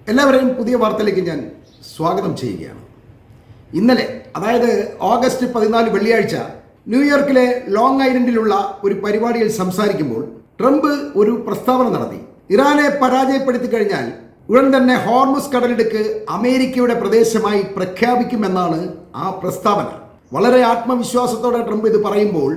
എല്ലാവരെയും പുതിയ വാർത്തയിലേക്ക് ഞാൻ സ്വാഗതം ചെയ്യുകയാണ്. ഇന്നലെ, അതായത് ഓഗസ്റ്റ് 14 വെള്ളിയാഴ്ച, ന്യൂയോർക്കിലെ ലോങ് ഐലൻഡിലുള്ള ഒരു പരിപാടിയിൽ സംസാരിക്കുമ്പോൾ ട്രംപ് ഒരു പ്രസ്താവന നടത്തി. ഇറാനെ പരാജയപ്പെടുത്തി കഴിഞ്ഞാൽ ഉടൻ തന്നെ ഹോർമുസ് കടലിടുക്ക് അമേരിക്കയുടെ പ്രദേശമായി പ്രഖ്യാപിക്കുമെന്നാണ് ആ പ്രസ്താവന. വളരെ ആത്മവിശ്വാസത്തോടെ ട്രംപ് ഇത് പറയുമ്പോൾ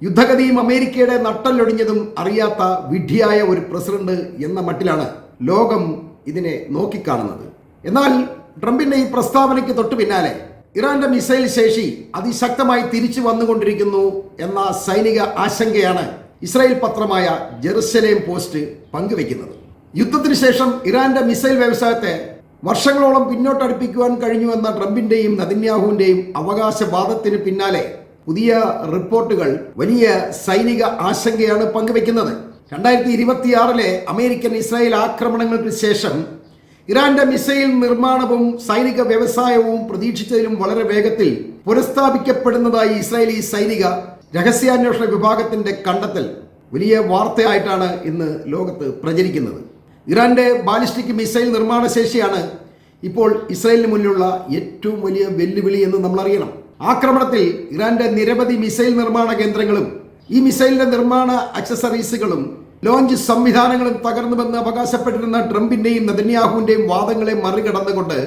യുദ്ധഗതിയും അമേരിക്കയുടെ നട്ടല്ലൊടിഞ്ഞതും അറിയാത്ത വിഡ്ഢിയായ ഒരു പ്രസിഡന്റ് എന്ന മട്ടിലാണ് ലോകം ഇതിനെ നോക്കിക്കാണുന്നത്. എന്നാൽ ട്രംപിന്റെ ഈ പ്രസ്താവനയ്ക്ക് തൊട്ടു പിന്നാലെ ഇറാന്റെ മിസൈൽ ശേഷി അതിശക്തമായി തിരിച്ചു വന്നുകൊണ്ടിരിക്കുന്നു എന്ന സൈനിക ആശങ്കയാണ് ഇസ്രായേൽ പത്രമായ ജെറുസലേം പോസ്റ്റ് പങ്കുവെക്കുന്നത്. യുദ്ധത്തിന് ശേഷം ഇറാന്റെ മിസൈൽ വ്യവസായത്തെ വർഷങ്ങളോളം പിന്നോട്ടടുപ്പിക്കുവാൻ കഴിഞ്ഞുവെന്ന ട്രംപിന്റെയും നെതന്യാഹുവിന്റെയും അവകാശവാദത്തിന് പിന്നാലെ പുതിയ റിപ്പോർട്ടുകൾ വലിയ സൈനിക ആശങ്കയാണ് പങ്കുവെക്കുന്നത്. 2026 അമേരിക്കൻ ഇസ്രായേൽ ആക്രമണങ്ങൾക്ക് ശേഷം ഇറാന്റെ മിസൈൽ നിർമ്മാണവും സൈനിക വ്യവസായവും പ്രതീക്ഷിച്ചതിലും വളരെ വേഗത്തിൽ പുനഃസ്ഥാപിക്കപ്പെടുന്നതായി ഇസ്രായേലി സൈനിക രഹസ്യാന്വേഷണ വിഭാഗത്തിന്റെ കണ്ടെത്തൽ വലിയ വാർത്തയായിട്ടാണ് ഇന്ന് ലോകത്ത് പ്രചരിക്കുന്നത്. ഇറാന്റെ ബാലിസ്റ്റിക് മിസൈൽ നിർമ്മാണ ശേഷിയാണ് ഇപ്പോൾ ഇസ്രായേലിന് മുന്നിലുള്ള ഏറ്റവും വലിയ വെല്ലുവിളി എന്ന് നമ്മൾ അറിയണം. ആക്രമണത്തിൽ ഇറാന്റെ നിരവധി മിസൈൽ നിർമ്മാണ കേന്ദ്രങ്ങളും ഈ മിസൈലിന്റെ നിർമ്മാണ അക്സസറീസുകളും ലോഞ്ച് സംവിധാനങ്ങളും തകർന്നുവെന്ന് അവകാശപ്പെട്ടിരുന്ന ട്രംപിന്റെയും നെതന്യാഹുവിന്റെയും വാദങ്ങളെ മറികടന്നുകൊണ്ട്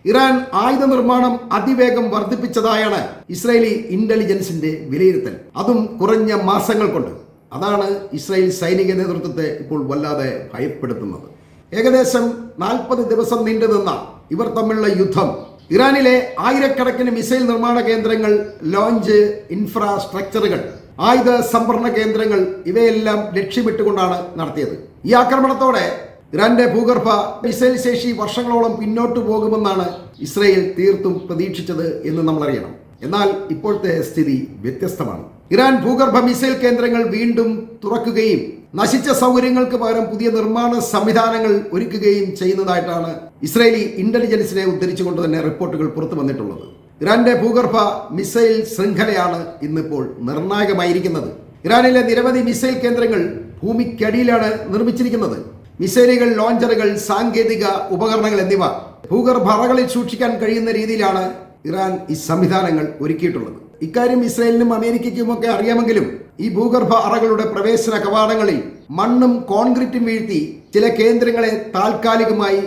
ഇറാൻ ആയുധ നിർമ്മാണം അതിവേഗം വർദ്ധിപ്പിച്ചതായാണ് ഇസ്രായേലി ഇന്റലിജൻസിന്റെ വിലയിരുത്തൽ. അതും കുറഞ്ഞ മാസങ്ങൾ കൊണ്ട്. അതാണ് ഇസ്രായേൽ സൈനിക നേതൃത്വത്തെ ഇപ്പോൾ വല്ലാതെ ഭയപ്പെടുത്തുന്നത്. ഏകദേശം 40 ദിവസം നീണ്ടുനിന്ന ഇവർ തമ്മിലുള്ള യുദ്ധം ഇറാനിലെ ആയിരക്കണക്കിന് മിസൈൽ നിർമ്മാണ കേന്ദ്രങ്ങൾ, ലോഞ്ച് ഇൻഫ്രാസ്ട്രക്ചറുകൾ, ആയുധ സംഭരണ കേന്ദ്രങ്ങൾ ഇവയെല്ലാം ലക്ഷ്യമിട്ടുകൊണ്ടാണ് നടത്തിയത്. ഈ ആക്രമണത്തോടെ ഇറാന്റെ ഭൂഗർഭ മിസൈൽ ശേഷി വർഷങ്ങളോളം പിന്നോട്ട് പോകുമെന്നാണ് ഇസ്രായേൽ തീർത്തും പ്രതീക്ഷിച്ചത് എന്ന് നമ്മൾ അറിയണം. എന്നാൽ ഇപ്പോഴത്തെ സ്ഥിതി വ്യത്യസ്തമാണ്. ഇറാൻ ഭൂഗർഭ മിസൈൽ കേന്ദ്രങ്ങൾ വീണ്ടും തുറക്കുകയും നശിച്ച സൗകര്യങ്ങൾക്ക് പകരം പുതിയ നിർമ്മാണ സംവിധാനങ്ങൾ ഒരുക്കുകയും ചെയ്യുന്നതായിട്ടാണ് ഇസ്രായേലി ഇന്റലിജൻസിനെ ഉദ്ധരിച്ചുകൊണ്ട് തന്നെ റിപ്പോർട്ടുകൾ പുറത്തു വന്നിട്ടുള്ളത്. ഇറാന്റെ ഭൂഗർഭ മിസൈൽ ശൃംഖലയാണ് ഇന്നിപ്പോൾ നിർണായകമായിരിക്കുന്നത്. ഇറാനിലെ നിരവധി മിസൈൽ കേന്ദ്രങ്ങൾ ഭൂമിക്കടിയിലാണ് നിർമ്മിച്ചിരിക്കുന്നത്. മിസൈലുകൾ, ലോഞ്ചറുകൾ, സാങ്കേതിക ഉപകരണങ്ങൾ എന്നിവ ഭൂഗർഭ അറകളിൽ സൂക്ഷിക്കാൻ കഴിയുന്ന രീതിയിലാണ് ഇറാൻ ഈ സംവിധാനങ്ങൾ ഒരുക്കിയിട്ടുള്ളത്. ഇക്കാര്യം ഇസ്രായേലിനും അമേരിക്കയ്ക്കുമൊക്കെ അറിയാമെങ്കിലും ഈ ഭൂഗർഭ അറകളുടെ പ്രവേശന കവാടങ്ങളിൽ മണ്ണും കോൺക്രീറ്റും വീഴ്ത്തി ചില കേന്ദ്രങ്ങളെ താൽക്കാലികമായി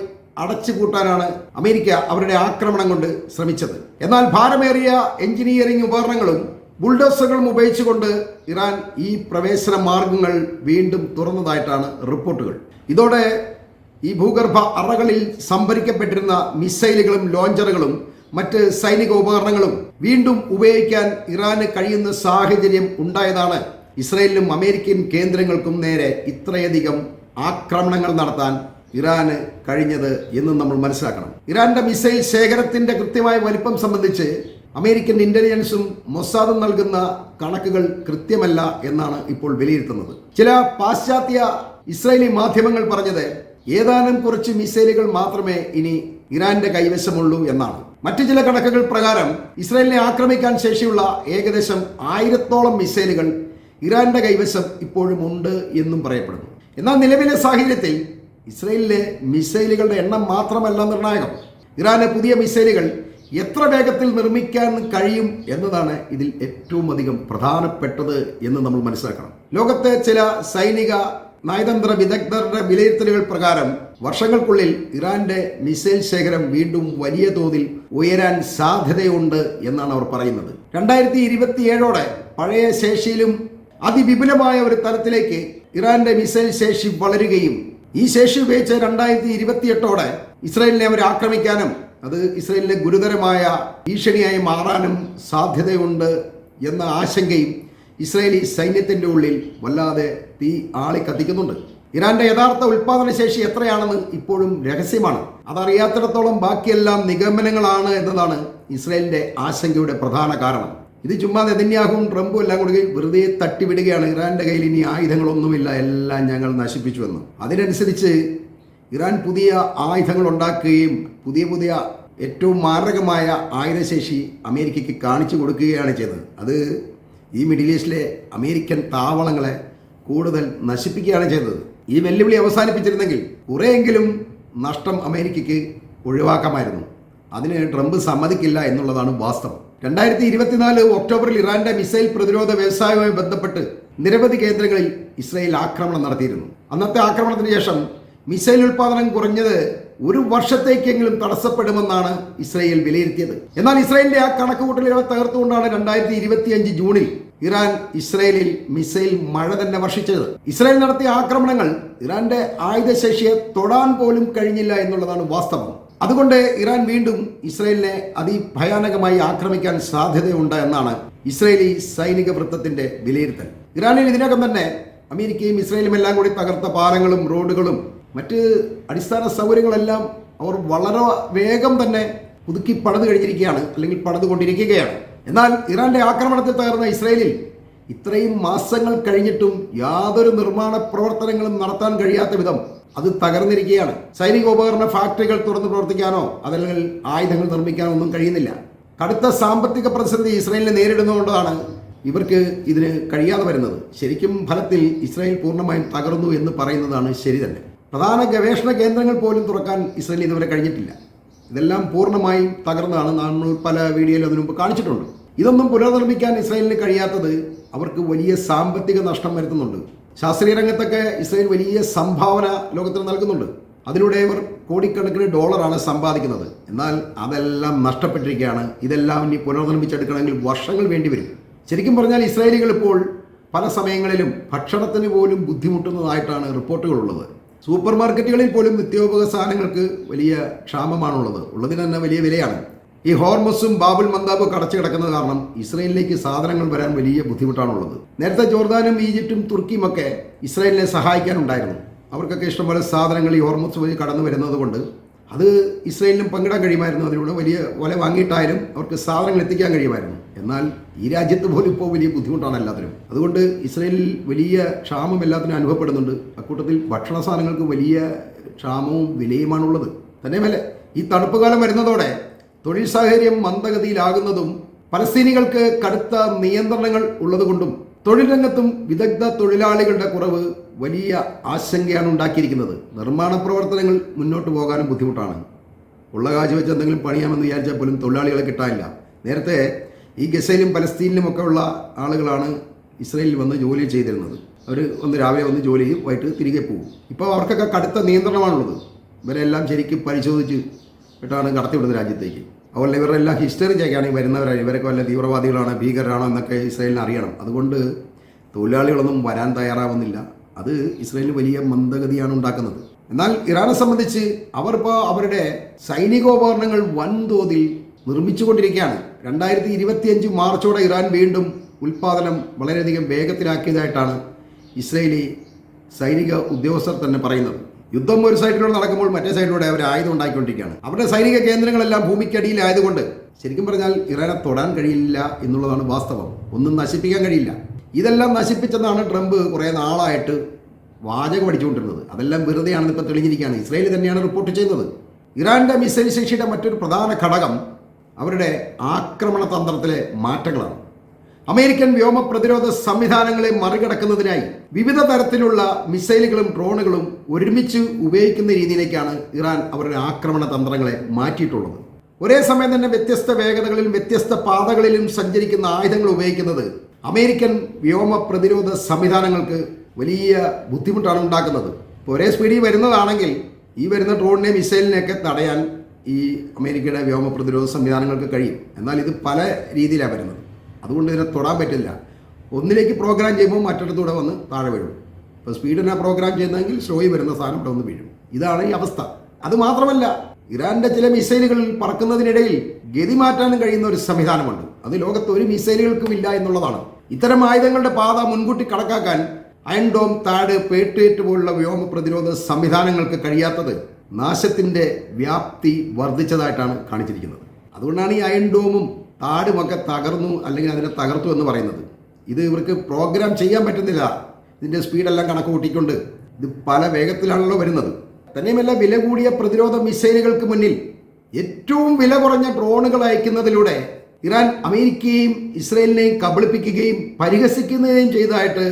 അടച്ചുപൂട്ടാനാണ് അമേരിക്ക അവരുടെ ആക്രമണം കൊണ്ട് ശ്രമിച്ചത്. എന്നാൽ ഭാരമേറിയ എഞ്ചിനീയറിംഗ് ഉപകരണങ്ങളും ബുൾഡോസറുകളും ഉപയോഗിച്ചുകൊണ്ട് ഇറാൻ ഈ പ്രവേശന മാർഗങ്ങൾ വീണ്ടും തുറന്നതായിട്ടാണ് റിപ്പോർട്ടുകൾ. ഇതോടെ ഈ ഭൂഗർഭ അറകളിൽ സംഭരിക്കപ്പെട്ടിരുന്ന മിസൈലുകളും ലോഞ്ചറുകളും മറ്റ് സൈനിക ഉപകരണങ്ങളും വീണ്ടും ഉപയോഗിക്കാൻ ഇറാന് കഴിയുന്ന സാഹചര്യം ഉണ്ടായതാണ് ഇസ്രായേലിനും അമേരിക്കൻ കേന്ദ്രങ്ങൾക്കും നേരെ ഇത്രയധികം ആക്രമണങ്ങൾ നടത്താൻ ഇറാന് കഴിഞ്ഞത് എന്ന് നമ്മൾ മനസ്സിലാക്കണം. ഇറാന്റെ മിസൈൽ ശേഖരത്തിന്റെ കൃത്യമായ വലിപ്പം സംബന്ധിച്ച് അമേരിക്കൻ ഇന്റലിജൻസും മൊസാദും നൽകുന്ന കണക്കുകൾ കൃത്യമല്ല എന്നാണ് ഇപ്പോൾ വിലയിരുത്തുന്നത്. ചില പാശ്ചാത്യ ഇസ്രായേലി മാധ്യമങ്ങൾ പറഞ്ഞത് ഏതാനും കുറച്ച് മിസൈലുകൾ മാത്രമേ ഇനി ഇറാന്റെ കൈവശമുള്ളൂ എന്നാണ്. മറ്റു ചില കണക്കുകൾ പ്രകാരം ഇസ്രായേലിനെ ആക്രമിക്കാൻ ശേഷിയുള്ള ഏകദേശം 1000-ഓളം മിസൈലുകൾ ഇറാന്റെ കൈവശം ഇപ്പോഴും ഉണ്ട് എന്നും പറയപ്പെടുന്നു. എന്നാൽ നിലവിലെ സാഹചര്യത്തിൽ ഇസ്രായേലിലെ മിസൈലുകളുടെ എണ്ണം മാത്രമല്ല നിർണായകം. ഇറാന് പുതിയ മിസൈലുകൾ എത്ര വേഗത്തിൽ നിർമ്മിക്കാൻ കഴിയും എന്നതാണ് ഇതിൽ ഏറ്റവും അധികം പ്രധാനപ്പെട്ടത് എന്ന് നമ്മൾ മനസ്സിലാക്കണം. ലോകത്തെ ചില സൈനിക നയതന്ത്ര വിദഗ്ധരുടെ വിലയിരുത്തലുകൾ പ്രകാരം വർഷങ്ങൾക്കുള്ളിൽ ഇറാന്റെ മിസൈൽ ശേഖരം വീണ്ടും വലിയ തോതിൽ ഉയരാൻ സാധ്യതയുണ്ട് എന്നാണ് അവർ പറയുന്നത്. 2027 പഴയ ശേഷിയിലും അതിവിപുലമായ ഒരു തലത്തിലേക്ക് ഇറാന്റെ മിസൈൽ ശേഷി വളരുകയും ഈ ശേഷി ഉപയോഗിച്ച് 2028 ഇസ്രായേലിനെ അവർ ആക്രമിക്കാനും അത് ഇസ്രായേലിലെ ഗുരുതരമായ ഭീഷണിയായി മാറാനും സാധ്യതയുണ്ട് എന്ന ആശങ്കയും ഇസ്രായേലി സൈന്യത്തിന്റെ ഉള്ളിൽ വല്ലാതെ തീ ആളിക്കത്തിക്കുന്നുണ്ട്. ഇറാന്റെ യഥാർത്ഥ ഉൽപാദന ശേഷി എത്രയാണെന്ന് ഇപ്പോഴും രഹസ്യമാണ്. അതറിയാത്തിടത്തോളം ബാക്കിയെല്ലാം നിഗമനങ്ങളാണ് എന്നതാണ് ഇസ്രായേലിന്റെ ആശങ്കയുടെ പ്രധാന കാരണം. ഇത് ചുമ്മാ നെതന്യാഹുവും ട്രംപും എല്ലാം കൂടി വെറുതെ തട്ടിവിടുകയാണ്. ഇറാന്റെ കയ്യിൽ ഇനി ആയുധങ്ങളൊന്നുമില്ല, എല്ലാം ഞങ്ങൾ നശിപ്പിച്ചുവെന്ന്. അതിനനുസരിച്ച് ഇറാൻ പുതിയ ആയുധങ്ങൾ ഉണ്ടാക്കുകയും പുതിയ ഏറ്റവും മാരകമായ ആയുധശേഷി അമേരിക്കയ്ക്ക് കാണിച്ചു കൊടുക്കുകയാണ് ചെയ്തത്. അത് ഈ മിഡിൽ ഈസ്റ്റിലെ അമേരിക്കൻ താവളങ്ങളെ കൂടുതൽ നശിപ്പിക്കുകയാണ് ചെയ്തത്. ഈ വെല്ലുവിളി അവസാനിപ്പിച്ചിരുന്നെങ്കിൽ കുറേയെങ്കിലും നഷ്ടം അമേരിക്കയ്ക്ക് ഒഴിവാക്കാമായിരുന്നു. അതിന് ട്രംപ് സമ്മതിക്കില്ല എന്നുള്ളതാണ് വാസ്തവം. 2024 ഒക്ടോബറിൽ ഇറാന്റെ മിസൈൽ പ്രതിരോധ വ്യവസായവുമായി ബന്ധപ്പെട്ട് നിരവധി കേന്ദ്രങ്ങളിൽ ഇസ്രായേൽ ആക്രമണം നടത്തിയിരുന്നു. അന്നത്തെ ആക്രമണത്തിന് ശേഷം മിസൈൽ ഉൽപാദനം കുറഞ്ഞത് 1 വർഷത്തേക്കെങ്കിലും തടസ്സപ്പെടുമെന്നാണ് ഇസ്രായേൽ വിലയിരുത്തിയത്. എന്നാൽ ഇസ്രായേലിന്റെ ആ കണക്കുകൂട്ടലുകളെ തകർത്തുകൊണ്ടാണ് 2025 ജൂണിൽ ഇറാൻ ഇസ്രായേലിൽ മിസൈൽ മഴ തന്നെ വർഷിച്ചത്. ഇസ്രായേൽ നടത്തിയ ആക്രമണങ്ങൾ ഇറാന്റെ ആയുധശേഷിയെ തൊടാൻ പോലും കഴിഞ്ഞില്ല എന്നുള്ളതാണ് വാസ്തവം. അതുകൊണ്ട് ഇറാൻ വീണ്ടും ഇസ്രായേലിനെ അതിഭയാനകമായി ആക്രമിക്കാൻ സാധ്യതയുണ്ട് എന്നാണ് ഇസ്രായേലി സൈനിക വൃത്തത്തിന്റെ വിലയിരുത്തൽ. ഇറാനിൽ ഇതിനകം തന്നെ അമേരിക്കയും ഇസ്രായേലും എല്ലാം കൂടി തകർത്ത പാലങ്ങളും റോഡുകളും മറ്റ് അടിസ്ഥാന സൗകര്യങ്ങളെല്ലാം അവർ വളരെ വേഗം തന്നെ പുതുക്കി പണിത് കഴിഞ്ഞിരിക്കുകയാണ്, അല്ലെങ്കിൽ പണിതുകൊണ്ടിരിക്കുകയാണ്. എന്നാൽ ഇറാന്റെ ആക്രമണത്തിൽ തകർന്ന ഇസ്രായേലിൽ ഇത്രയും മാസങ്ങൾ കഴിഞ്ഞിട്ടും യാതൊരു നിർമ്മാണ പ്രവർത്തനങ്ങളും നടത്താൻ കഴിയാത്ത വിധം അത് തകർന്നിരിക്കുകയാണ്. സൈനിക ഉപകരണ ഫാക്ടറികൾ തുറന്ന് പ്രവർത്തിക്കാനോ അതല്ലെങ്കിൽ ആയുധങ്ങൾ നിർമ്മിക്കാനോ ഒന്നും കഴിയുന്നില്ല. കടുത്ത സാമ്പത്തിക പ്രതിസന്ധി ഇസ്രായേലിനെ നേരിടുന്നതുകൊണ്ടാണ് ഇവർക്ക് ഇതിന് കഴിയാതെ വരുന്നത്. ശരിക്കും ഫലത്തിൽ ഇസ്രായേൽ പൂർണ്ണമായും തകർന്നു എന്ന് പറയുന്നതാണ് ശരി തന്നെ. പ്രധാന ഗവേഷണ കേന്ദ്രങ്ങൾ പോലും തുറക്കാൻ ഇസ്രായേൽ ഇതുവരെ കഴിഞ്ഞിട്ടില്ല. ഇതെല്ലാം പൂർണ്ണമായും തകർന്നതാണ്. നമ്മൾ പല വീഡിയോയിൽ അതിനു മുമ്പ് കാണിച്ചിട്ടുണ്ട്. ഇതൊന്നും പുനർനിർമ്മിക്കാൻ ഇസ്രായേലിന് കഴിയാത്തത് അവർക്ക് വലിയ സാമ്പത്തിക നഷ്ടം വരുത്തുന്നുണ്ട്. ശാസ്ത്രീയ രംഗത്തൊക്കെ ഇസ്രായേൽ വലിയ സംഭാവന ലോകത്തിന് നൽകുന്നുണ്ട്. അതിലൂടെ ഇവർ കോടിക്കണക്കിന് ഡോളറാണ് സമ്പാദിക്കുന്നത്. എന്നാൽ അതെല്ലാം നഷ്ടപ്പെട്ടിരിക്കുകയാണ്. ഇതെല്ലാം ഇനി പുനർനിർമ്മിച്ചെടുക്കണമെങ്കിൽ വർഷങ്ങൾ വേണ്ടിവരും. ശരിക്കും പറഞ്ഞാൽ ഇസ്രായേലികൾ ഇപ്പോൾ പല സമയങ്ങളിലും ഭക്ഷണത്തിന് പോലും ബുദ്ധിമുട്ടുന്നതായിട്ടാണ് റിപ്പോർട്ടുകളുള്ളത്. സൂപ്പർ മാർക്കറ്റുകളിൽ പോലും നിത്യോപയോഗ സാധനങ്ങൾക്ക് വലിയ ക്ഷാമമാണുള്ളത്. ഉള്ളതിന് തന്നെ വലിയ വിലയാണ്. ഈ ഹോർമസും ബാബുൽ മന്ദാബും ഒക്കെ അടച്ചു കിടക്കുന്നത് കാരണം ഇസ്രായേലിലേക്ക് സാധനങ്ങൾ വരാൻ വലിയ ബുദ്ധിമുട്ടാണുള്ളത്. നേരത്തെ ജോർദാനും ഈജിപ്തും തുർക്കിയും ഒക്കെ ഇസ്രായേലിനെ സഹായിക്കാനുണ്ടായിരുന്നു. അവർക്കൊക്കെ ഇഷ്ടംപോലെ സാധനങ്ങൾ ഈ ഹോർമസ് വഴി കടന്നു വരുന്നത് കൊണ്ട് അത് ഇസ്രായേലിനും പങ്കിടാൻ കഴിയുമായിരുന്നു. അതിലൂടെ വലിയ വില വാങ്ങിയിട്ടായാലും അവർക്ക് സാധനങ്ങൾ എത്തിക്കാൻ കഴിയുമായിരുന്നു. എന്നാൽ ഈ രാജ്യത്ത് പോലും ഇപ്പോൾ വലിയ ബുദ്ധിമുട്ടാണ് എല്ലാത്തിനും. അതുകൊണ്ട് ഇസ്രായേലിൽ വലിയ ക്ഷാമം എല്ലാത്തിനും അനുഭവപ്പെടുന്നുണ്ട്. അക്കൂട്ടത്തിൽ ഭക്ഷണ സാധനങ്ങൾക്ക് വലിയ ക്ഷാമവും വിലയുമാണുള്ളത്. തന്നെയുമല്ല, ഈ തണുപ്പ് കാലം വരുന്നതോടെ തൊഴിൽ സാഹചര്യം മന്ദഗതിയിലാകുന്നതും പലസ്തീനികൾക്ക് കടുത്ത നിയന്ത്രണങ്ങൾ ഉള്ളതുകൊണ്ടും തൊഴിൽ രംഗത്തും വിദഗ്ധ തൊഴിലാളികളുടെ കുറവ് വലിയ ആശങ്കയാണ് ഉണ്ടാക്കിയിരിക്കുന്നത്. നിർമ്മാണ പ്രവർത്തനങ്ങൾ മുന്നോട്ട് പോകാനും ബുദ്ധിമുട്ടാണ്. ഉള്ള കാശ് വെച്ച് എന്തെങ്കിലും പണിയാമെന്ന് വിചാരിച്ചാൽ പോലും തൊഴിലാളികളെ കിട്ടാനില്ല. നേരത്തെ ഈ ഗസയിലും പലസ്തീനിലുമൊക്കെ ഉള്ള ആളുകളാണ് ഇസ്രായേലിൽ വന്ന് ജോലി ചെയ്തിരുന്നത്. അവർ ഒന്ന് രാവിലെ വന്ന് ജോലി ചെയ്യും, വൈകിട്ട് തിരികെ പോകും. ഇപ്പോൾ അവർക്കൊക്കെ കടുത്ത നിയന്ത്രണമാണുള്ളത്. ഇവരെല്ലാം ശരിക്കും പരിശോധിച്ച് ാണ് കടത്തിവിടുന്നത് രാജ്യത്തേക്ക്. അതുപോലെ ഇവരുടെ എല്ലാം ഹിസ്റ്ററി ചെക്കാണ് ഈ വരുന്നവരാണ്. ഇവരൊക്കെ വല്ല തീവ്രവാദികളാണ്, ഭീകരരാണോ എന്നൊക്കെ ഇസ്രായേലിന് അറിയണം. അതുകൊണ്ട് തൊഴിലാളികളൊന്നും വരാൻ തയ്യാറാവുന്നില്ല. അത് ഇസ്രായേലിന് വലിയ മന്ദഗതിയാണ് ഉണ്ടാക്കുന്നത്. എന്നാൽ ഇറാനെ സംബന്ധിച്ച് അവരിപ്പോൾ അവരുടെ സൈനികോപകരണങ്ങൾ വൻതോതിൽ നിർമ്മിച്ചുകൊണ്ടിരിക്കുകയാണ്. 2025 മാർച്ചോടെ ഇറാൻ വീണ്ടും ഉൽപ്പാദനം വളരെയധികം വേഗത്തിലാക്കിയതായിട്ടാണ് ഇസ്രായേലി സൈനിക ഉദ്യോഗസ്ഥർ തന്നെ പറയുന്നത്. യുദ്ധം ഒരു സൈഡിലൂടെ നടക്കുമ്പോൾ മറ്റേ സൈഡിലൂടെ അവർ ആയുധം ഉണ്ടാക്കിക്കൊണ്ടിരിക്കുകയാണ്. അവരുടെ സൈനിക കേന്ദ്രങ്ങളെല്ലാം ഭൂമിക്കടിയിലായതുകൊണ്ട് ശരിക്കും പറഞ്ഞാൽ ഇറാനെ തൊടാൻ കഴിയില്ല എന്നുള്ളതാണ് വാസ്തവം. ഒന്നും നശിപ്പിക്കാൻ കഴിയില്ല. ഇതെല്ലാം നശിപ്പിച്ചെന്നാണ് ട്രംപ് കുറേ നാളായിട്ട് വാചകം അടിച്ചുകൊണ്ടിരുന്നത്. അതെല്ലാം വെറുതെയാണെന്ന് ഇപ്പോൾ തെളിഞ്ഞിരിക്കുകയാണ്. ഇസ്രായേൽ തന്നെയാണ് റിപ്പോർട്ട് ചെയ്യുന്നത്. ഇറാന്റെ മിസൈൽ ശേഷിയുടെ മറ്റൊരു പ്രധാന ഘടകം അവരുടെ ആക്രമണ തന്ത്രത്തിലെ മാറ്റങ്ങളാണ്. അമേരിക്കൻ വ്യോമ പ്രതിരോധ സംവിധാനങ്ങളെ മറികടക്കുന്നതിനായി വിവിധ തരത്തിലുള്ള മിസൈലുകളും ഡ്രോണുകളും ഒരുമിച്ച് ഉപയോഗിക്കുന്ന രീതിയിലേക്കാണ് ഇറാൻ അവരുടെ ആക്രമണ തന്ത്രങ്ങളെ മാറ്റിയിട്ടുള്ളത്. ഒരേ സമയം തന്നെ വ്യത്യസ്ത വേഗതകളിലും വ്യത്യസ്ത പാതകളിലും സഞ്ചരിക്കുന്ന ആയുധങ്ങൾ ഉപയോഗിക്കുന്നത് അമേരിക്കൻ വ്യോമ പ്രതിരോധ സംവിധാനങ്ങൾക്ക് വലിയ ബുദ്ധിമുട്ടാണ് ഉണ്ടാക്കുന്നത്. ഇപ്പോൾ ഒരേ സ്പീഡിൽ വരുന്നതാണെങ്കിൽ ഈ വരുന്ന ഡ്രോണിനെ മിസൈലിനെയൊക്കെ തടയാൻ ഈ അമേരിക്കയുടെ വ്യോമ പ്രതിരോധ സംവിധാനങ്ങൾക്ക് കഴിയും. എന്നാൽ ഇത് പല രീതിയിലാണ് വരുന്നത്. അതുകൊണ്ട് ഇതിനെ തൊടാൻ പറ്റില്ല. ഒന്നിലേക്ക് പ്രോഗ്രാം ചെയ്യുമ്പോൾ മറ്റിടത്തൂടെ വന്ന് താഴെ വീഴും. ഇപ്പോൾ സ്പീഡിനെ പ്രോഗ്രാം ചെയ്യുന്നതെങ്കിൽ സ്ലോയിൽ വരുന്ന സാധനം ഇവിടെ വന്ന് വീഴും. ഇതാണ് ഈ അവസ്ഥ. അതുമാത്രമല്ല, ഇറാന്റെ ചില മിസൈലുകളിൽ പറക്കുന്നതിനിടയിൽ ഗതി മാറ്റാനും കഴിയുന്ന ഒരു സംവിധാനമുണ്ട്. അത് ലോകത്ത് ഒരു മിസൈലുകൾക്കും ഇല്ല എന്നുള്ളതാണ്. ഇത്തരം ആയുധങ്ങളുടെ പാത മുൻകൂട്ടി കണക്കാക്കാൻ അയൺ ഡോം, താഡ്, പേട്രിയറ്റ് പോലുള്ള വ്യോമ പ്രതിരോധ സംവിധാനങ്ങൾക്ക് കഴിയാത്തത് നാശത്തിന്റെ വ്യാപ്തി വർദ്ധിച്ചതായിട്ടാണ് കാണിച്ചിരിക്കുന്നത്. അതുകൊണ്ടാണ് ഈ അയൺ ഡോമും താടുമൊക്കെ തകർന്നു അല്ലെങ്കിൽ അതിനെ തകർത്തു എന്ന് പറയുന്നത്. ഇത് ഇവർക്ക് പ്രോഗ്രാം ചെയ്യാൻ പറ്റുന്നില്ല. ഇതിൻ്റെ സ്പീഡെല്ലാം കണക്ക് കൂട്ടിക്കൊണ്ട് ഇത് പല വേഗത്തിലാണല്ലോ വരുന്നത്. തന്നെയുമല്ല, വില കൂടിയ പ്രതിരോധ മിസൈലുകൾക്ക് മുന്നിൽ ഏറ്റവും വില കുറഞ്ഞ ഡ്രോണുകൾ അയക്കുന്നതിലൂടെ ഇറാൻ അമേരിക്കയെയും ഇസ്രായേലിനെയും കബളിപ്പിക്കുകയും പരിഹസിക്കുകയും ചെയ്തതായിട്ട്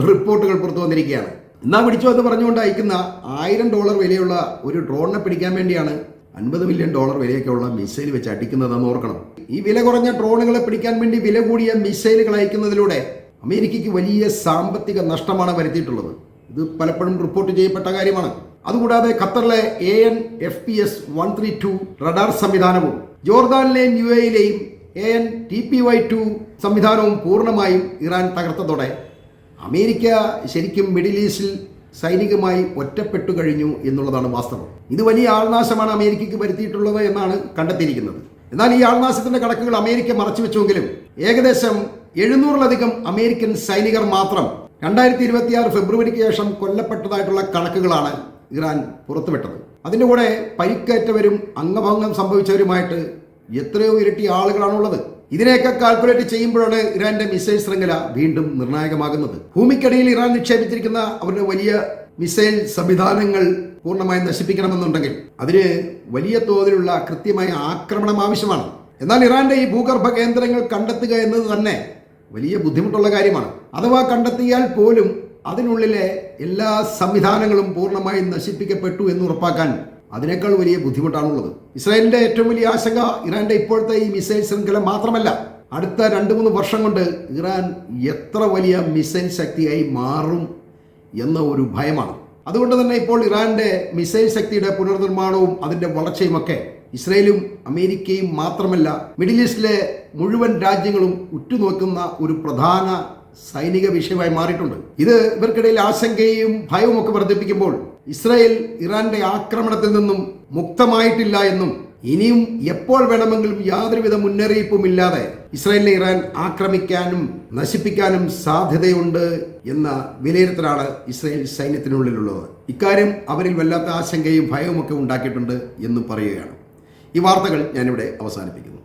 റിപ്പോർട്ടുകൾ പുറത്തു വന്നിരിക്കുകയാണ്. എന്നാ പിടിച്ചോ എന്ന് പറഞ്ഞുകൊണ്ട് അയക്കുന്ന $1000 വിലയുള്ള ഒരു ഡ്രോണിനെ പിടിക്കാൻ വേണ്ടിയാണ് $50 മില്യൺ വിലയൊക്കെയുള്ള മിസൈൽ വെച്ച് അടിക്കുന്നതെന്ന് ഓർക്കണം. ഈ വില കുറഞ്ഞ ഡ്രോണുകളെ പിടിക്കാൻ വേണ്ടി വില കൂടിയ മിസൈലുകൾ അയക്കുന്നതിലൂടെ അമേരിക്കയ്ക്ക് വലിയ സാമ്പത്തിക നഷ്ടമാണ് വരുത്തിയിട്ടുള്ളത്. ഇത് പലപ്പോഴും റിപ്പോർട്ട് ചെയ്യപ്പെട്ട കാര്യമാണ്. അതുകൂടാതെ ഖത്തറിലെ AN/FPS 132 റഡാർ സംവിധാനവും ജോർദാനിലെയും UAEയിലെയും AN/TPY-2 സംവിധാനവും പൂർണ്ണമായും ഇറാൻ തകർത്തതോടെ അമേരിക്ക ശരിക്കും മിഡിൽ ഈസ്റ്റിൽ സൈനികമായി ഒറ്റപ്പെട്ടു കഴിഞ്ഞു എന്നുള്ളതാണ് വാസ്തവം. ഇത് വലിയ ആൾനാശമാണ് അമേരിക്കയ്ക്ക് വരുത്തിയിട്ടുള്ളത് എന്നാണ് കണ്ടെത്തിയിരിക്കുന്നത്. എന്നാൽ ഈ ആൾനാശത്തിന്റെ കണക്കുകൾ അമേരിക്ക മറച്ചുവെച്ചുവെങ്കിലും ഏകദേശം 700-ലധികം അമേരിക്കൻ സൈനികർ മാത്രം 2026 ഫെബ്രുവരിക്ക് ശേഷം കൊല്ലപ്പെട്ടതായിട്ടുള്ള കണക്കുകളാണ് ഇറാൻ പുറത്തുവിട്ടത്. അതിൻ്റെ കൂടെ പരിക്കേറ്റവരും അംഗഭംഗം സംഭവിച്ചവരുമായിട്ട് എത്രയോ ഇരട്ടി ആളുകളാണുള്ളത്. ഇതിനെയൊക്കെ കാൽക്കുലേറ്റ് ചെയ്യുമ്പോഴാണ് ഇറാന്റെ മിസൈൽ ശൃംഖല വീണ്ടും നിർണായകമാകുന്നത്. ഭൂമിക്കടിയിൽ ഇറാൻ നിക്ഷേപിച്ചിരിക്കുന്ന അവരുടെ വലിയ മിസൈൽ സംവിധാനങ്ങൾ പൂർണ്ണമായി നശിപ്പിക്കണമെന്നുണ്ടെങ്കിൽ അതിന് വലിയ തോതിലുള്ള കൃത്യമായ ആക്രമണം ആവശ്യമാണ്. എന്നാൽ ഇറാന്റെ ഈ ഭൂഗർഭ കേന്ദ്രങ്ങൾ കണ്ടെത്തുക എന്നത് തന്നെ വലിയ ബുദ്ധിമുട്ടുള്ള കാര്യമാണ്. അഥവാ കണ്ടെത്തിയാൽ പോലും അതിനുള്ളിലെ എല്ലാ സംവിധാനങ്ങളും പൂർണ്ണമായി നശിപ്പിക്കപ്പെട്ടു എന്ന് ഉറപ്പാക്കാൻ അതിനേക്കാൾ വലിയ ബുദ്ധിമുട്ടാണുള്ളത്. ഇസ്രായേലിന്റെ ഏറ്റവും വലിയ ആശങ്ക ഇറാന്റെ ഇപ്പോഴത്തെ ഈ മിസൈൽ ശൃംഖല മാത്രമല്ല, അടുത്ത 2-3 വർഷം കൊണ്ട് ഇറാൻ എത്ര വലിയ മിസൈൽ ശക്തിയായി മാറും എന്ന ഒരു ഭയമാണ്. അതുകൊണ്ട് തന്നെ ഇപ്പോൾ ഇറാന്റെ മിസൈൽ ശക്തിയുടെ പുനർനിർമ്മാണവും അതിന്റെ വളർച്ചയുമൊക്കെ ഇസ്രായേലും അമേരിക്കയും മാത്രമല്ല മിഡിൽ ഈസ്റ്റിലെ മുഴുവൻ രാജ്യങ്ങളും ഉറ്റുനോക്കുന്ന ഒരു പ്രധാന സൈനിക വിഷയമായി മാറിയിട്ടുണ്ട്. ഇത് ഇവർക്കിടയിൽ ആശങ്കയും ഭയവും ഒക്കെ വർദ്ധിപ്പിക്കുമ്പോൾ ഇസ്രായേൽ ഇറാന്റെ ആക്രമണത്തിൽ നിന്നും മുക്തമായിട്ടില്ല എന്നും ഇനിയും എപ്പോൾ വേണമെങ്കിലും യാതൊരുവിധ മുന്നറിയിപ്പും ഇല്ലാതെ ഇസ്രായേലിനെ ഇറാൻ ആക്രമിക്കാനും നശിപ്പിക്കാനും സാധ്യതയുണ്ട് എന്ന വിലയിരുത്തലാണ് ഇസ്രായേൽ സൈന്യത്തിനുള്ളിലുള്ളത്. ഇക്കാര്യം അവരിൽ വല്ലാത്ത ആശങ്കയും ഭയവും ഒക്കെ ഉണ്ടാക്കിയിട്ടുണ്ട് എന്ന് പറയുകയാണ്. ഈ വാർത്തകൾ ഞാനിവിടെ അവസാനിപ്പിക്കുന്നു.